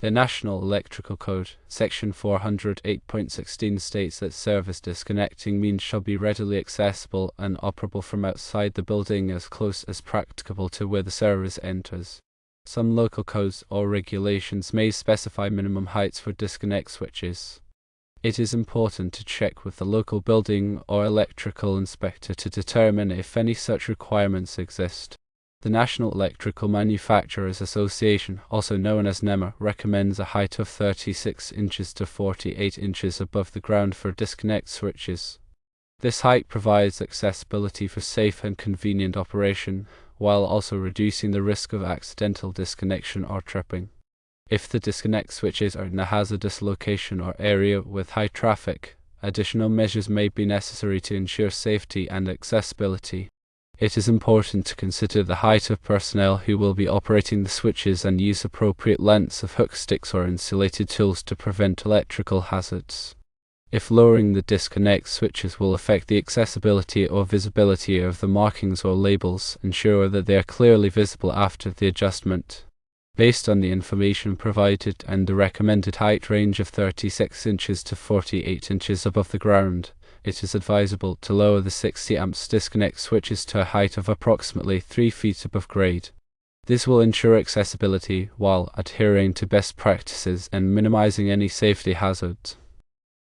The National Electrical Code, Section 408.16 states that service disconnecting means shall be readily accessible and operable from outside the building as close as practicable to where the service enters. Some local codes or regulations may specify minimum heights for disconnect switches. It is important to check with the local building or electrical inspector to determine if any such requirements exist. The National Electrical Manufacturers Association, also known as NEMA, recommends a height of 36 inches to 48 inches above the ground for disconnect switches. This height provides accessibility for safe and convenient operation, while also reducing the risk of accidental disconnection or tripping. If the disconnect switches are in a hazardous location or area with high traffic, additional measures may be necessary to ensure safety and accessibility. It is important to consider the height of personnel who will be operating the switches and use appropriate lengths of hook sticks or insulated tools to prevent electrical hazards. If lowering the disconnect switches will affect the accessibility or visibility of the markings or labels, ensure that they are clearly visible after the adjustment. Based on the information provided and the recommended height range of 36 inches to 48 inches above the ground, it is advisable to lower the 60 amps disconnect switches to a height of approximately 3 feet above grade. This will ensure accessibility while adhering to best practices and minimizing any safety hazards.